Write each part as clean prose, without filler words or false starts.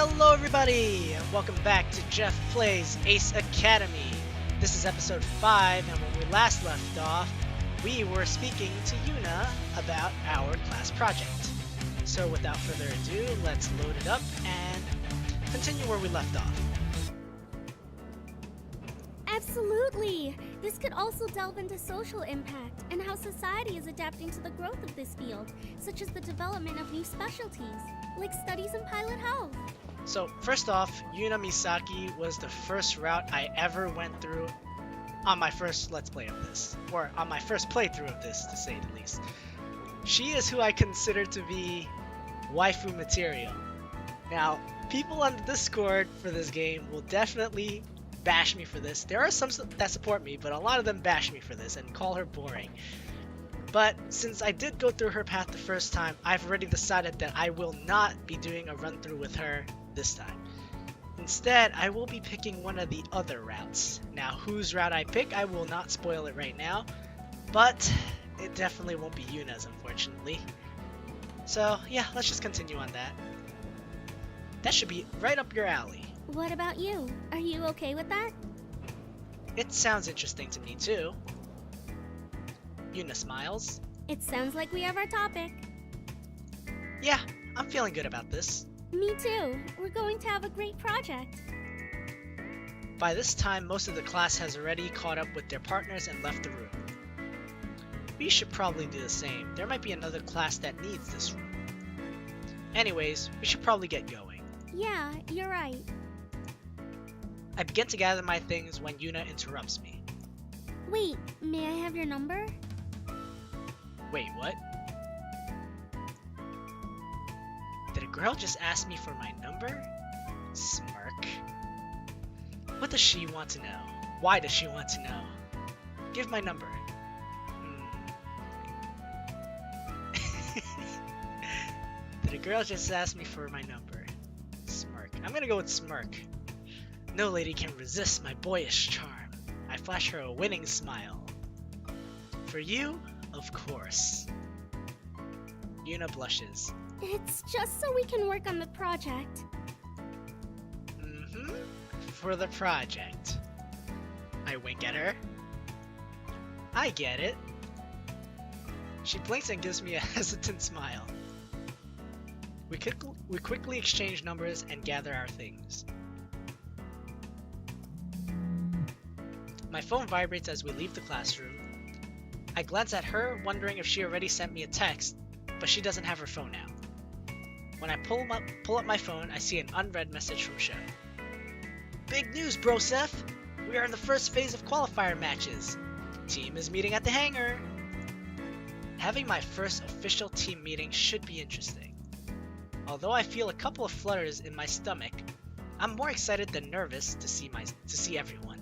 Hello everybody, and welcome back to Jeff Plays Ace Academy. This is episode 5, and when we last left off, we were speaking to Yuna about our class project. So without further ado, let's load it up and continue where we left off. Absolutely! This could also delve into social impact and how society is adapting to the growth of this field, such as the development of new specialties, like studies in pilot health. So first off, Yuna Misaki was the first route I ever went through on my first Let's Play of this, or on my first playthrough of this, to say the least. She is who I consider to be waifu material. Now, people on the Discord for this game will definitely bash me for this. There are some that support me, but a lot of them bash me for this and call her boring. But since I did go through her path the first time, I've already decided that I will not be doing a run through with her this time. Instead, I will be picking one of the other routes. Now, whose route I pick, I will not spoil it right now, but it definitely won't be Yuna's, unfortunately. So yeah, let's just continue on that. That should be right up your alley. What about you? Are you okay with that? It sounds interesting to me too. Yuna smiles. It sounds like we have our topic. Yeah, I'm feeling good about this. Me too. We're going to have a great project. By this time, most of the class has already caught up with their partners and left the room. We should probably do the same. There might be another class that needs this room. Anyways, we should probably get going. Yeah, you're right. I begin to gather my things when Yuna interrupts me. Wait, may I have your number? Wait, what? Did a girl just ask me for my number? Smirk. What does she want to know? Why does she want to know? Give my number. Did a girl just ask me for my number? Smirk. I'm gonna go with smirk. No lady can resist my boyish charm. I flash her a winning smile. For you, of course. Yuna blushes. It's just so we can work on the project. For the project. I wink at her. I get it. She blinks and gives me a hesitant smile. We quickly exchange numbers and gather our things. My phone vibrates as we leave the classroom. I glance at her, wondering if she already sent me a text, but she doesn't have her phone now. When I pull up my phone, I see an unread message from Sho. Big news, bro Seth! We are in the first phase of qualifier matches. Team is meeting at the hangar. Having my first official team meeting should be interesting. Although I feel a couple of flutters in my stomach, I'm more excited than nervous to see everyone.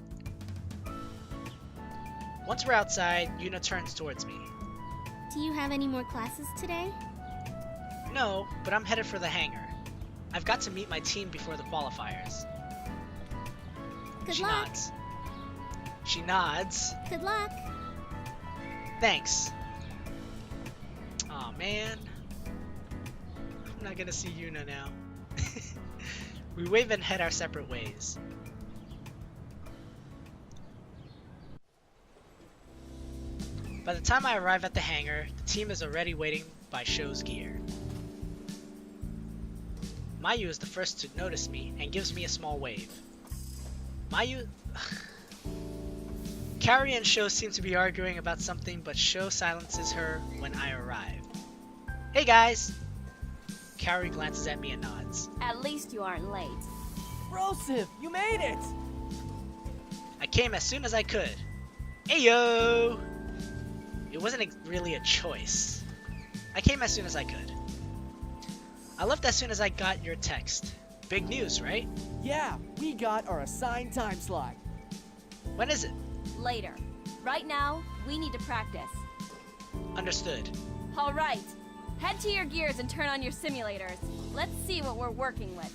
Once we're outside, Yuna turns towards me. Do you have any more classes today? No, but I'm headed for the hangar. I've got to meet my team before the qualifiers. Good luck. Nods. She nods. Good luck. Thanks. Aw, man. I'm not gonna see Yuna now. We wave and head our separate ways. By the time I arrive at the hangar, the team is already waiting by Sho's gear. Mayu is the first to notice me and gives me a small wave. Carrie and Sho seem to be arguing about something, but Sho silences her when I arrive. Hey guys! Carrie glances at me and nods. At least you aren't late. Brosif, you made it! I came as soon as I could. Ayo! It wasn't really a choice. I came as soon as I could. I left as soon as I got your text. Big news, right? Yeah, we got our assigned time slot. When is it? Later. Right now, we need to practice. Understood. All right. Head to your gears and turn on your simulators. Let's see what we're working with.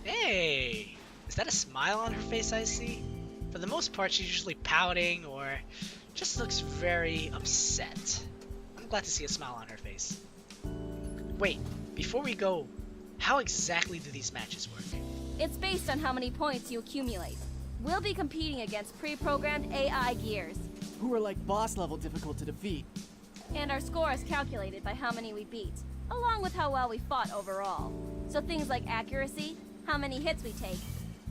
Hey! Is that a smile on her face I see? For the most part, she's usually pouting or just looks very upset. I'm glad to see a smile on her face. Wait, before we go, How exactly do these matches work? It's based on how many points you accumulate. We'll be competing against pre-programmed AI gears, Who are like boss level difficult to defeat. and our score is calculated by how many we beat, along with how well we fought overall. So things like accuracy, how many hits we take,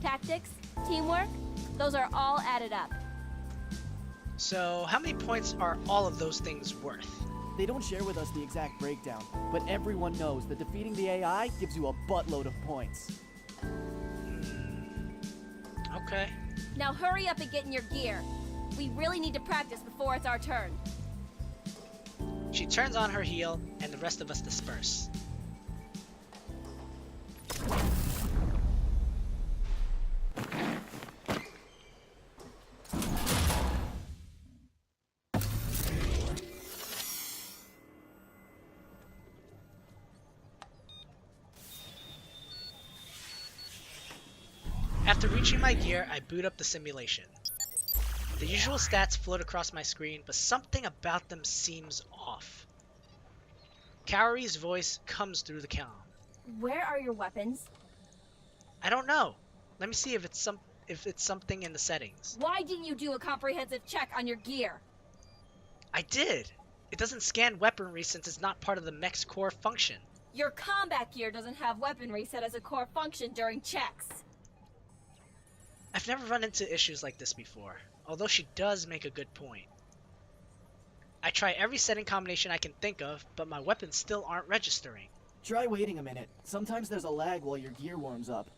tactics, teamwork, those are all added up. So how many points are all of those things worth? They don't share with us the exact breakdown, but everyone knows that defeating the AI gives you a buttload of points. Okay. Now hurry up and get in your gear. We really need to practice before it's our turn. She turns on her heel, and the rest of us disperse. After reaching my gear, I boot up the simulation. The usual stats float across my screen, but something about them seems off. Kaori's voice comes through the comm. Where are your weapons? I don't know. Let me see if it's something in the settings. Why didn't you do a comprehensive check on your gear? I did. It doesn't scan weaponry since it's not part of the mech's core function. Your combat gear doesn't have weaponry set as a core function during checks. I've never run into issues like this before, although she does make a good point. I try every setting combination I can think of, but my weapons still aren't registering. Try waiting a minute. Sometimes there's a lag while your gear warms up.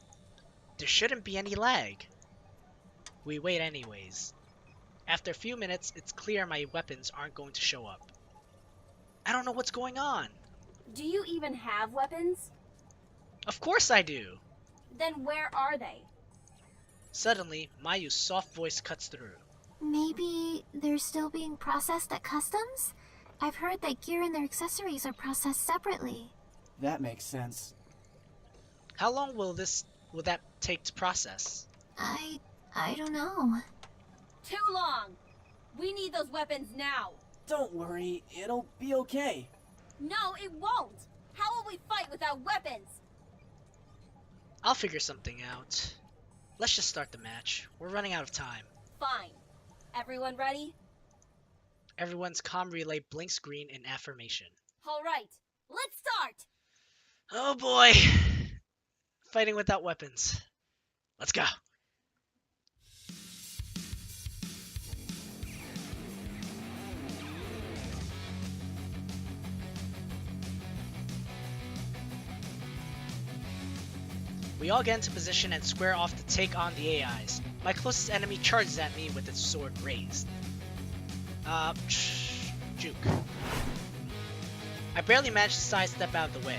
There shouldn't be any lag. We wait anyways. After a few minutes, it's clear my weapons aren't going to show up. I don't know what's going on. Do you even have weapons? Of course I do. Then where are they? Suddenly, Mayu's soft voice cuts through. Maybe they're still being processed at customs? I've heard that gear and their accessories are processed separately. That makes sense. How long will that take to process? I don't know. Too long! We need those weapons now! Don't worry, it'll be okay. No, it won't! How will we fight without weapons? I'll figure something out. Let's just start the match. We're running out of time. Fine. Everyone ready? Everyone's comm relay blinks green in affirmation. Alright, let's start! Oh boy! Fighting without weapons. Let's go. We all get into position and square off to take on the AIs. My closest enemy charges at me with its sword raised. Juke. I barely manage to sidestep out of the way.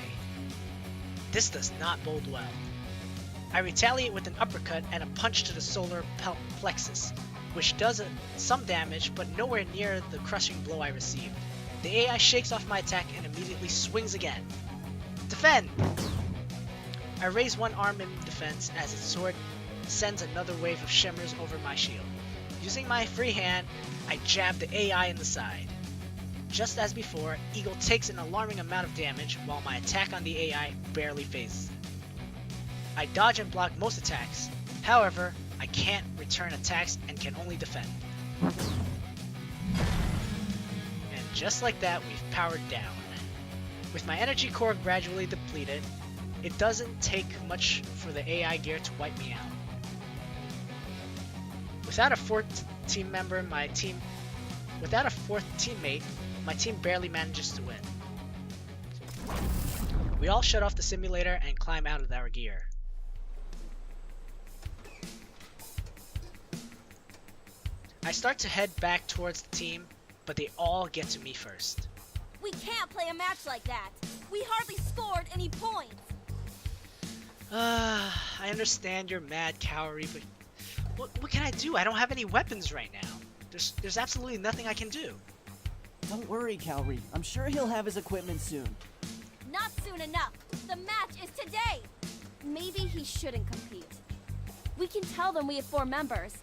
This does not bode well. I retaliate with an uppercut and a punch to the solar plexus, which does some damage but nowhere near the crushing blow I received. The AI shakes off my attack and immediately swings again. Defend! I raise one arm in defense as its sword sends another wave of shimmers over my shield. Using my free hand, I jab the AI in the side. Just as before, Eagle takes an alarming amount of damage while my attack on the AI barely phases it. I dodge and block most attacks. However, I can't return attacks and can only defend. And just like that, we've powered down. With my energy core gradually depleted, it doesn't take much for the AI gear to wipe me out. Without a fourth teammate, my team barely manages to win. We all shut off the simulator and climb out of our gear. I start to head back towards the team, but they all get to me first. We can't play a match like that! We hardly scored any points! I understand you're mad, Kaori, but what can I do? I don't have any weapons right now. There's absolutely nothing I can do. Don't worry, Kaori. I'm sure he'll have his equipment soon. Not soon enough! The match is today! Maybe he shouldn't compete. We can tell them we have 4 members,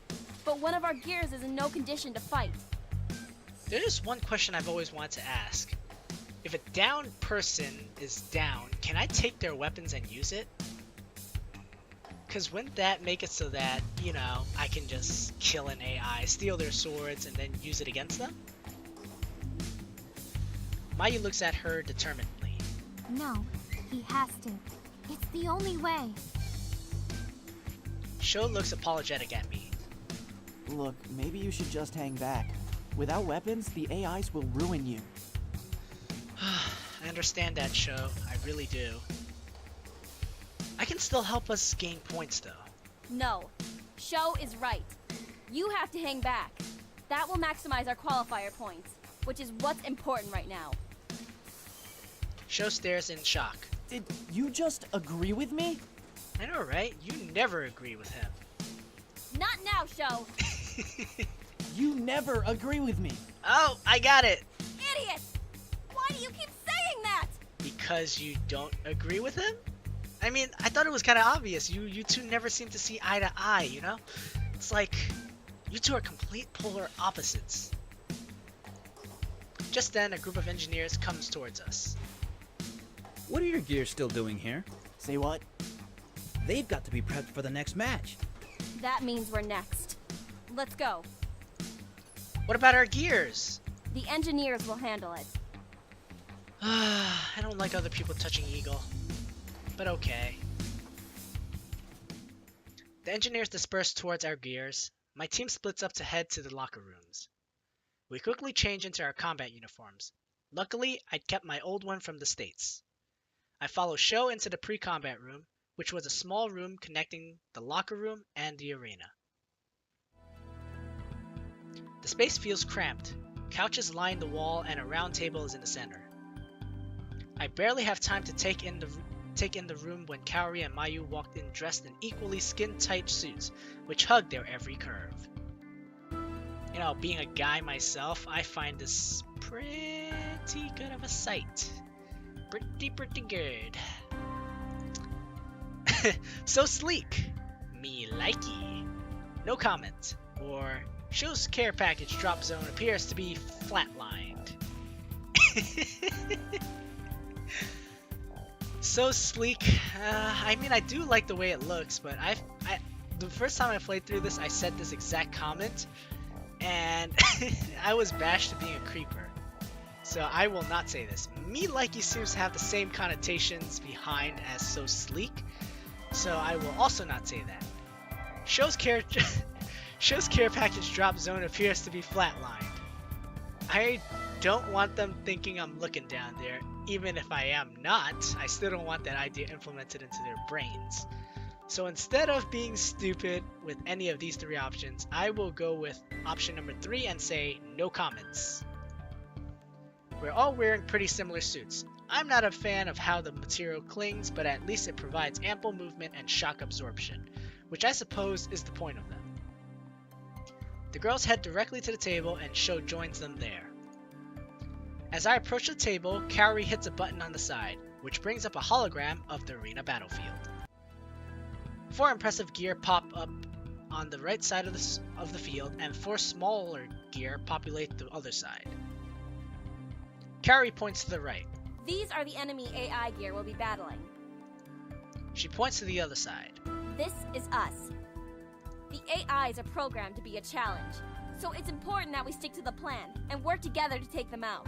but one of our gears is in no condition to fight. There is one question I've always wanted to ask. If a downed person is down, can I take their weapons and use it? Because wouldn't that make it so that, you know, I can just kill an AI, steal their swords, and then use it against them? Mayu looks at her determinedly. No, he has to. It's the only way. Sho looks apologetic at me. Look, maybe you should just hang back. Without weapons, the AIs will ruin you. I understand that, Sho. I really do. I can still help us gain points, though. No. Sho is right. You have to hang back. That will maximize our qualifier points, which is what's important right now. Sho stares in shock. Did you just agree with me? I know, right? You never agree with him. Not now, Sho! You never agree with me. Oh, I got it! Idiot! Why do you keep saying that? Because you don't agree with him? I mean, I thought it was kind of obvious. You two never seem to see eye to eye, you know? It's like, you two are complete polar opposites. Just then, a group of engineers comes towards us. What are your gears still doing here? Say what? They've got to be prepped for the next match. That means we're next. Let's go. What about our gears? The engineers will handle it. I don't like other people touching Eagle. But okay. The engineers disperse towards our gears. My team splits up to head to the locker rooms. We quickly change into our combat uniforms. Luckily, I'd kept my old one from the States. I follow Sho into the pre-combat room, which was a small room connecting the locker room and the arena. The space feels cramped. Couches line the wall and a round table is in the center. I barely have time to take in the room when Kaori and Mayu walked in dressed in equally skin-tight suits, which hugged their every curve. You know, being a guy myself, I find this pretty good of a sight. Pretty good. So sleek. Me likey. No comment. Or, Sho's care package drop zone appears to be flatlined. So sleek. I mean, I do like the way it looks, but the first time I played through this, I said this exact comment, and I was bashed to being a creeper. So I will not say this. Me likey seems to have the same connotations behind as so sleek, so I will also not say that. Sho's care package drop zone appears to be flatlined. I don't want them thinking I'm looking down there. Even if I am not, I still don't want that idea implemented into their brains. So instead of being stupid with any of these three options, I will go with option number 3 and say no comments. We're all wearing pretty similar suits. I'm not a fan of how the material clings, but at least it provides ample movement and shock absorption, which I suppose is the point of them. The girls head directly to the table and Sho joins them there. As I approach the table, Kaori hits a button on the side, which brings up a hologram of the arena battlefield. 4 impressive gear pop up on the right side of the field, and 4 smaller gear populate the other side. Kaori points to the right. These are the enemy AI gear we'll be battling. She points to the other side. This is us. The AIs are programmed to be a challenge, so it's important that we stick to the plan and work together to take them out.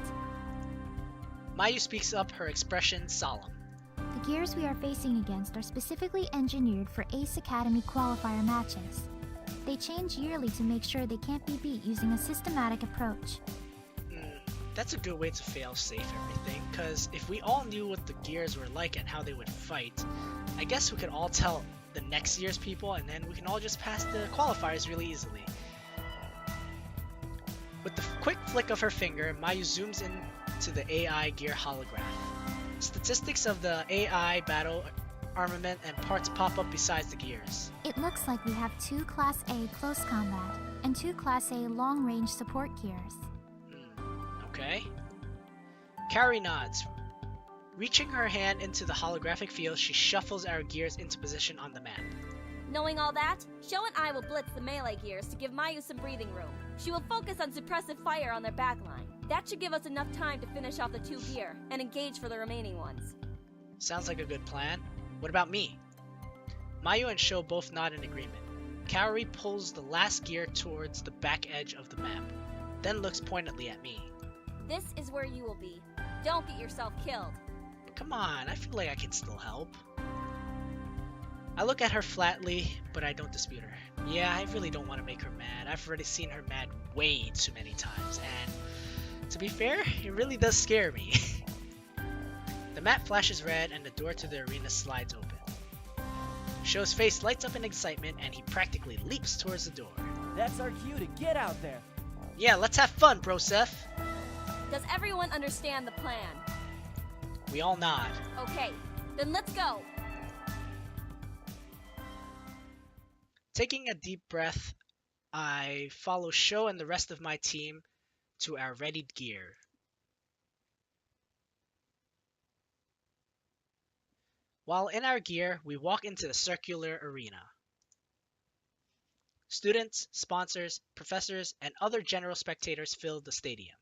Mayu speaks up, her expression solemn. The gears we are facing against are specifically engineered for Ace Academy qualifier matches. They change yearly to make sure they can't be beat using a systematic approach. That's a good way to fail-safe everything, because if we all knew what the gears were like and how they would fight, I guess we could all tell the next year's people, and then we can all just pass the qualifiers really easily. With the quick flick of her finger, Mayu zooms in to the AI gear holograph. Statistics of the AI battle armament and parts pop up besides the gears. It looks like we have 2 Class A close combat and 2 Class A long-range support gears. Okay. Kaori nods. Reaching her hand into the holographic field, she shuffles our gears into position on the map. Knowing all that, Sho and I will blitz the melee gears to give Mayu some breathing room. She will focus on suppressive fire on their backline. That should give us enough time to finish off the 2 gear and engage for the remaining ones. Sounds like a good plan. What about me? Mayu and Sho both nod in agreement. Kaori pulls the last gear towards the back edge of the map, then looks pointedly at me. This is where you will be. Don't get yourself killed. Come on, I feel like I can still help. I look at her flatly, but I don't dispute her. Yeah, I really don't want to make her mad. I've already seen her mad way too many times, and to be fair, it really does scare me. The map flashes red and the door to the arena slides open. Sho's face lights up in excitement and he practically leaps towards the door. That's our cue to get out there. Yeah, let's have fun, bro Seth. Does everyone understand the plan? We all nod. Okay, then let's go. Taking a deep breath, I follow Sho and the rest of my team to our readied gear. While in our gear, we walk into the circular arena. Students, sponsors, professors, and other general spectators fill the stadium.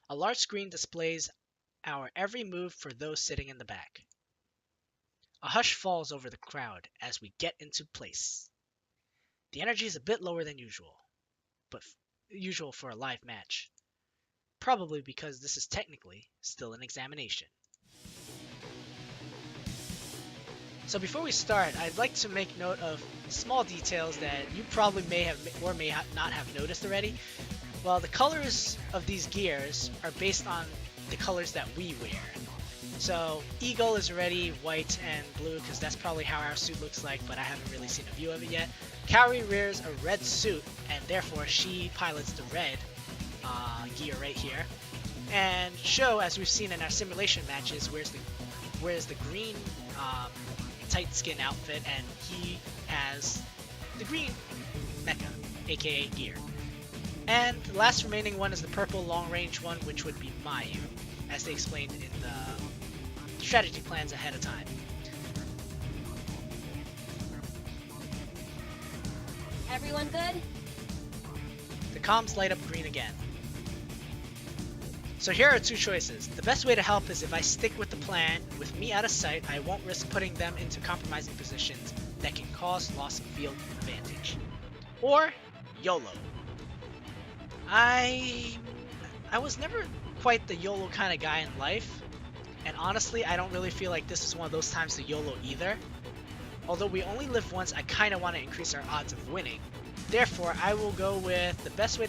A large screen displays our every move for those sitting in the back. A hush falls over the crowd as we get into place. The energy is a bit lower than usual, but usual for a live match. Probably because this is technically still an examination. So before we start, I'd like to make note of small details that you probably may have or may not have noticed already. Well, the colors of these gears are based on the colors that we wear. So Eagle is already white and blue because that's probably how our suit looks like, but I haven't really seen a view of it yet. Kaori wears a red suit and therefore she pilots the red gear right here. And Sho, as we've seen in our simulation matches, wears the green tight skin outfit, and he has the green mecha, aka gear. And the last remaining one is the purple long range one, which would be Mayu, as they explained in the strategy plans ahead of time. Everyone good? The comms light up green again. So here are two choices. The best way to help is if I stick with the plan. With me out of sight, I won't risk putting them into compromising positions that can cause loss of field advantage. Or YOLO. I was never quite the YOLO kind of guy in life, and honestly, I don't really feel like this is one of those times to YOLO either. Although we only live once, I kind of want to increase our odds of winning. Therefore, I will go with the best way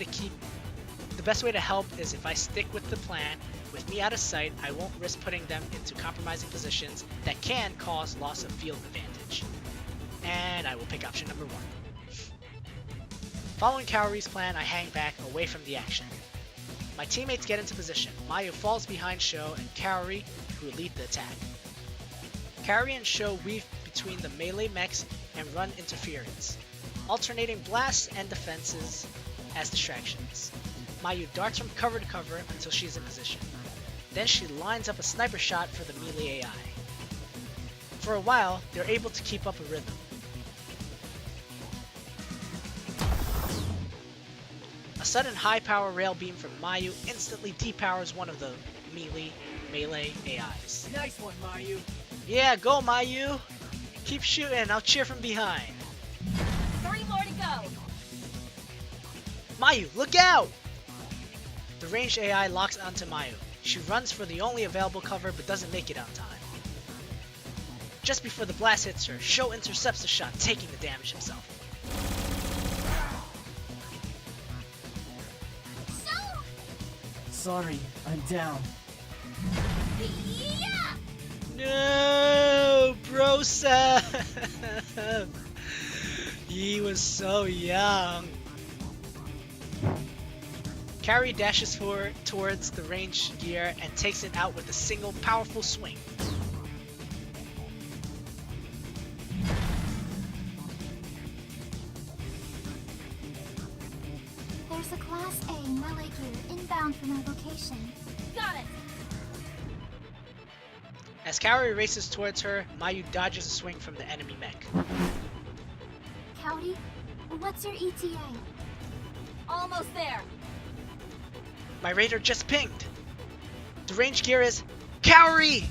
to help is if I stick with the plan. With me out of sight, I won't risk putting them into compromising positions that can cause loss of field advantage. And I will pick option number 1. Following Kaori's plan, I hang back away from the action. My teammates get into position. Mayu falls behind Sho and Kaori, who lead the attack. Kaori and Sho weave between the melee mechs and run interference, alternating blasts and defenses as distractions. Mayu darts from cover to cover until she's in position. Then she lines up a sniper shot for the melee AI. For a while, they're able to keep up a rhythm. A sudden high-power rail beam from Mayu instantly depowers one of the melee AIs. Nice one, Mayu. Yeah, go Mayu! Keep shooting, I'll cheer from behind. 3 more to go. Mayu, look out! The ranged AI locks onto Mayu. She runs for the only available cover but doesn't make it on time. Just before the blast hits her, Sho intercepts the shot, taking the damage himself. Sorry, I'm down. Yeah! No, bro Seth! He was so young. Kaori dashes forward towards the ranged gear and takes it out with a single powerful swing. There's a Class A melee gear inbound from our location. Got it! As Kaori races towards her, Mayu dodges a swing from the enemy mech. Kaori, what's your ETA? Almost there. My radar just pinged. The range gear is Kaori!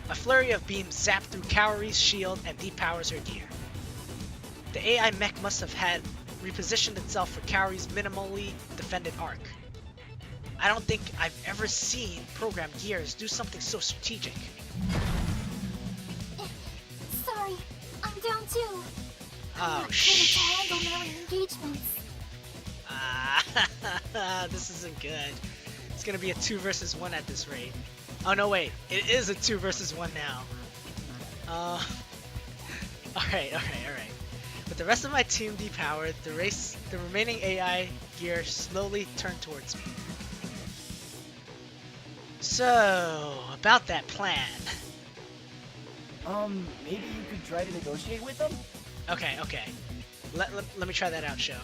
A flurry of beams zap through Kaori's shield and depowers her gear. The AI mech must have had repositioned itself for Kaori's minimally defended arc. I don't think I've ever seen programmed gears do something so strategic. Sorry, I'm down too. Oh, Shit. To handle melee engagements. This isn't good. It's gonna be a 2 versus 1 at this rate. Oh no, wait. It is a 2 versus 1 now. Alright. With the rest of my team depowered, the remaining AI gear slowly turned towards me. So, about that plan. Maybe you could try to negotiate with them? Okay. Let me try that out, Show.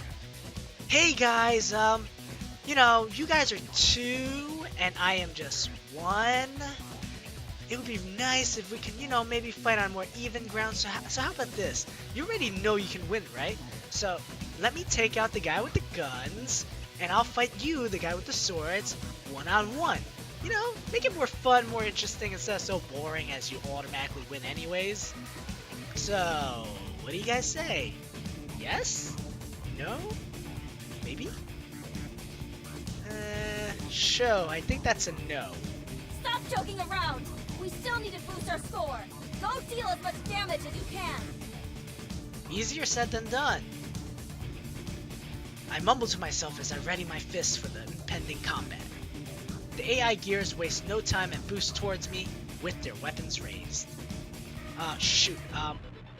Hey guys, you guys are 2 and I am just 1. It would be nice if we can, maybe fight on more even ground. So how about this? You already know you can win, right? So let me take out the guy with the guns, and I'll fight you, the guy with the swords, one-on-one. Make it more fun, more interesting, instead of so boring as you automatically win anyways. So, what do you guys say? Yes? No? Maybe? Show, I think that's a no. Stop joking around! We still need to boost our score! Go deal as much damage as you can! Easier said than done. I mumble to myself as I ready my fists for the impending combat. The AI gears waste no time and boost towards me with their weapons raised.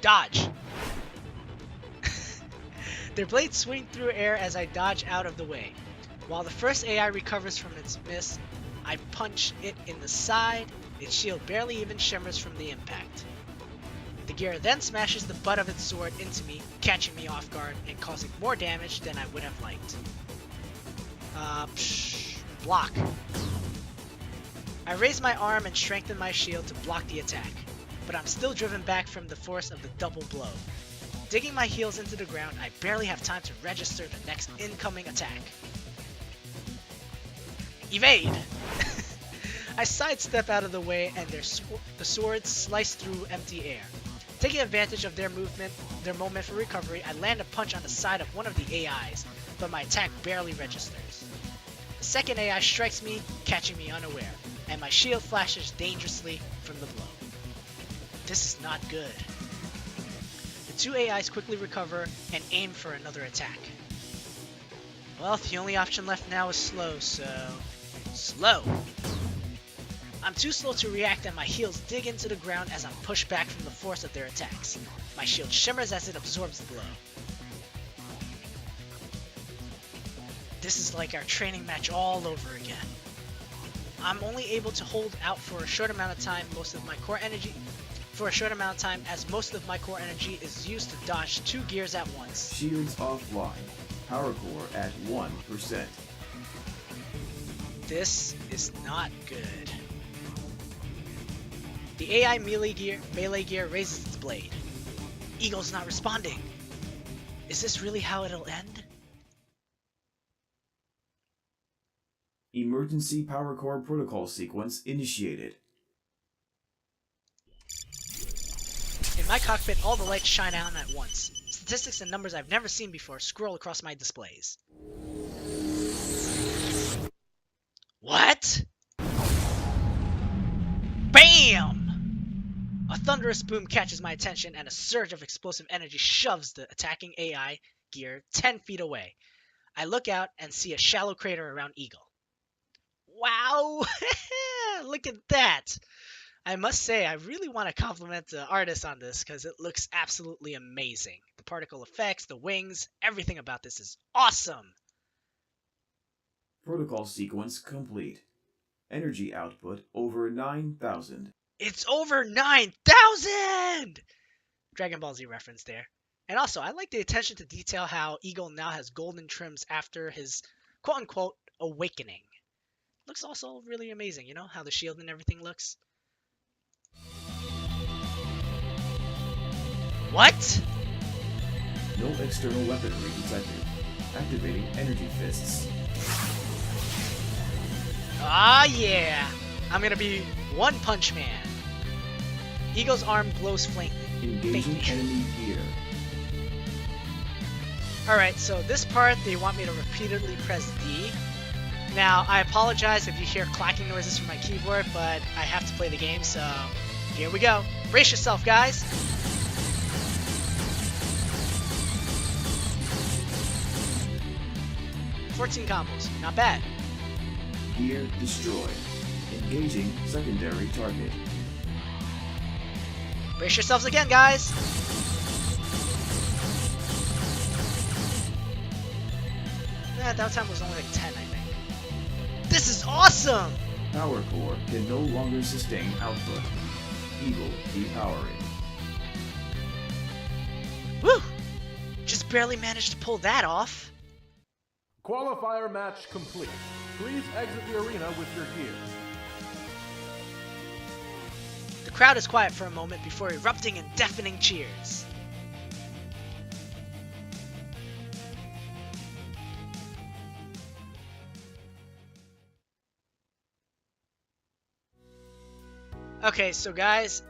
Dodge! Their blades swing through air as I dodge out of the way. While the first AI recovers from its miss, I punch it in the side. Its shield barely even shimmers from the impact. The gear then smashes the butt of its sword into me, catching me off guard and causing more damage than I would have liked. Block. I raise my arm and strengthen my shield to block the attack, but I'm still driven back from the force of the double blow. Digging my heels into the ground, I barely have time to register the next incoming attack. Evade! I sidestep out of the way and the swords slice through empty air. Taking advantage of their moment for recovery, I land a punch on the side of one of the AIs, but my attack barely registers. The second AI strikes me, catching me unaware, and my shield flashes dangerously from the blow. This is not good. The 2 AIs quickly recover and aim for another attack. Well, the only option left now is slow, so... Slow! I'm too slow to react and my heels dig into the ground as I'm pushed back from the force of their attacks. My shield shimmers as it absorbs the blow. This is like our training match all over again. I'm only able to hold out for a short amount of time as most of my core energy is used to dodge 2 gears at once. Shields offline. Power core at 1%. This is not good. The AI melee gear raises its blade. Eagle's not responding. Is this really how it'll end? Emergency power core protocol sequence initiated. In my cockpit, all the lights shine out at once. Statistics and numbers I've never seen before scroll across my displays. What? BAM! A thunderous boom catches my attention and a surge of explosive energy shoves the attacking AI gear 10 feet away. I look out and see a shallow crater around Eagle. Wow! Look at that! I must say, I really want to compliment the artist on this because it looks absolutely amazing. The particle effects, the wings, everything about this is awesome! Protocol sequence complete. Energy output over 9,000. It's over 9,000! Dragon Ball Z reference there. And also, I like the attention to detail how Eagle now has golden trims after his quote-unquote awakening. Looks also really amazing, how the shield and everything looks. What? No external weaponry detected. Activating energy fists. Ah yeah! I'm gonna be One Punch Man. Eagle's arm glows faintly. Engaging enemy gear. Alright, so this part, they want me to repeatedly press D. Now, I apologize if you hear clacking noises from my keyboard, but I have to play the game, so here we go. Brace yourself, guys! "14 combos, not bad." Gear destroyed. Engaging secondary target. Brace yourselves again, guys! That time was only like 10, I think. This is awesome! Power core can no longer sustain output. Eagle depowering. Woo! Just barely managed to pull that off. Qualifier match complete. Please exit the arena with your gear. The crowd is quiet for a moment before erupting in deafening cheers. Okay, so guys,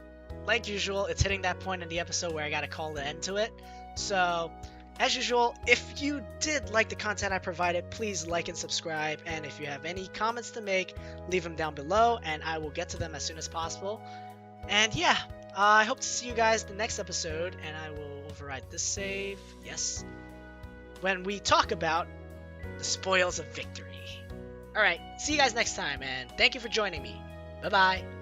like usual, it's hitting that point in the episode where I gotta call the end to it. So, as usual, if you did like the content I provided, please like and subscribe. And if you have any comments to make, leave them down below, and I will get to them as soon as possible. And yeah, I hope to see you guys the next episode, and I will override this save, yes, when we talk about the spoils of victory. Alright, see you guys next time, and thank you for joining me. Bye-bye.